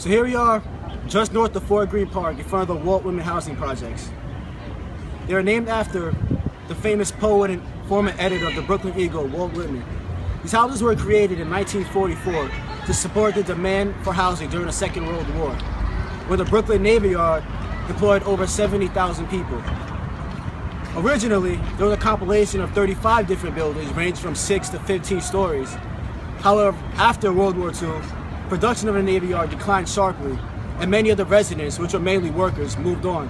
So here we are, just north of Fort Greene Park, in front of the Walt Whitman housing projects. They are named after the famous poet and former editor of the Brooklyn Eagle, Walt Whitman. These houses were created in 1944 to support the demand for housing during the Second World War, when the Brooklyn Navy Yard employed over 70,000 people. Originally, there was a compilation of 35 different buildings ranging from 6 to 15 stories. However, after World War II, production of the Navy Yard declined sharply, and many of the residents, which were mainly workers, moved on.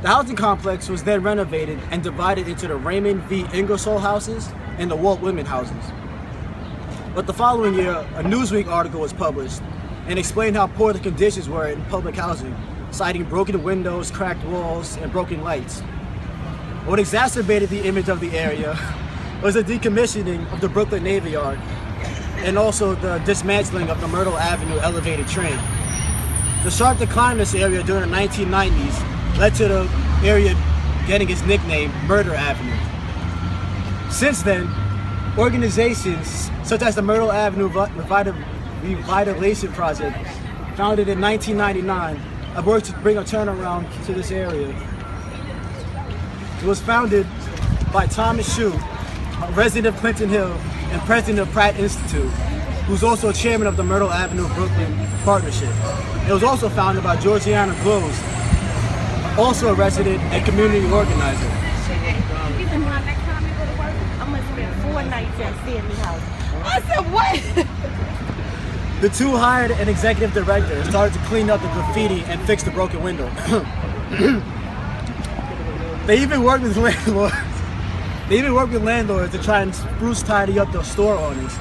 The housing complex was then renovated and divided into the Raymond V. Ingersoll houses and the Walt Whitman houses. But the following year, a Newsweek article was published and explained how poor the conditions were in public housing, citing broken windows, cracked walls, and broken lights. What exacerbated the image of the area was the decommissioning of the Brooklyn Navy Yard and also the dismantling of the Myrtle Avenue elevated train. The sharp decline in this area during the 1990s led to the area getting its nickname Murder Avenue. Since then, organizations such as the Myrtle Avenue Revitalization Project, founded in 1999, have worked to bring a turnaround to this area. It was founded by Thomas Shue, a resident of Clinton Hill and president of Pratt Institute, who's also chairman of the Myrtle Avenue Brooklyn Partnership. It was also founded by Georgiana Glowes, also a resident and community organizer. I said, what? The two hired an executive director and started to clean up the graffiti and fix the broken window. They even worked with landlords to try and spruce tidy up the store owners.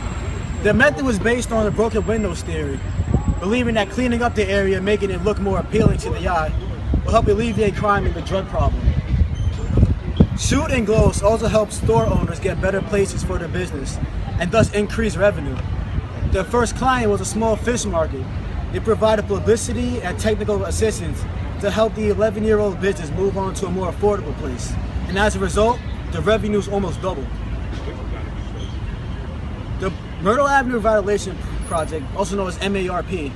Their method was based on the broken windows theory, believing that cleaning up the area and making it look more appealing to the eye will help alleviate crime and the drug problem. Shue and Glowes also helped store owners get better places for their business and thus increase revenue. Their first client was a small fish market. They provided publicity and technical assistance to help the 11-year-old business move on to a more affordable place. And as a result, the revenues almost doubled. The Myrtle Avenue Revitalization Project, also known as MARP,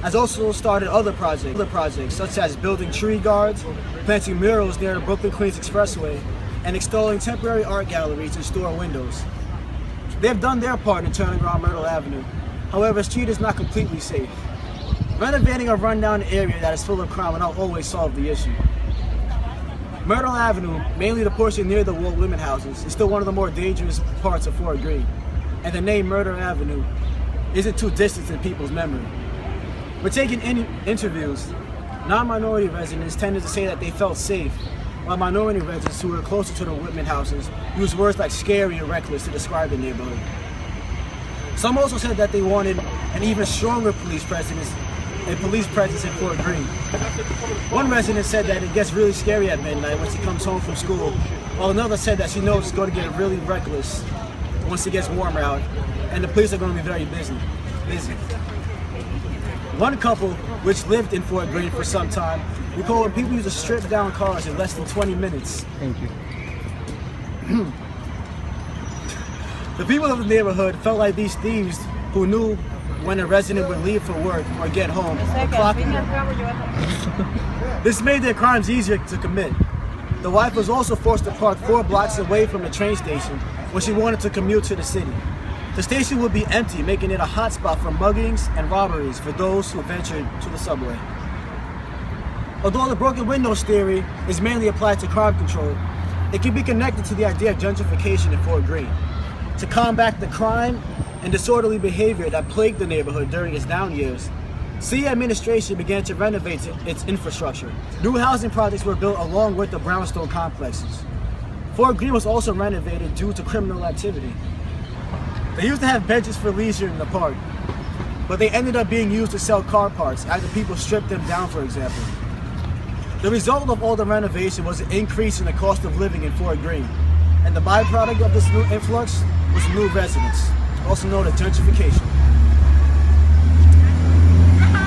has also started other projects such as building tree guards, planting murals near the Brooklyn-Queens Expressway, and installing temporary art galleries and store windows. They have done their part in turning around Myrtle Avenue. However, the street is not completely safe. Renovating a rundown area that is full of crime will not always solve the issue. Myrtle Avenue, mainly the portion near the Walt Whitman houses, is still one of the more dangerous parts of Fort Greene, and the name Murder Avenue isn't too distant in people's memory. When taking interviews, non-minority residents tended to say that they felt safe, while minority residents who were closer to the Whitman houses used words like scary and reckless to describe the neighborhood. Some also said that they wanted an even stronger police presence in Fort Greene. One resident said that it gets really scary at midnight when she comes home from school, while another said that she knows it's going to get really reckless once it gets warmer out, and the police are going to be very busy. One couple, which lived in Fort Greene for some time, recalled when people used to strip down cars in less than 20 minutes. Thank you. The people of the neighborhood felt like these thieves who knew when a resident would leave for work or get home were clocking them. This made their crimes easier to commit. The wife was also forced to park 4 blocks away from the train station when she wanted to commute to the city. The station would be empty, making it a hotspot for muggings and robberies for those who ventured to the subway. Although the broken windows theory is mainly applied to crime control, it can be connected to the idea of gentrification in Fort Greene. To combat the crime and disorderly behavior that plagued the neighborhood during its down years, city administration began to renovate its infrastructure. New housing projects were built along with the brownstone complexes. Fort Greene was also renovated due to criminal activity. They used to have benches for leisure in the park, but they ended up being used to sell car parts after people stripped them down, for example. The result of all the renovation was an increase in the cost of living in Fort Greene, and the byproduct of this new influx was new residents, also known as gentrification.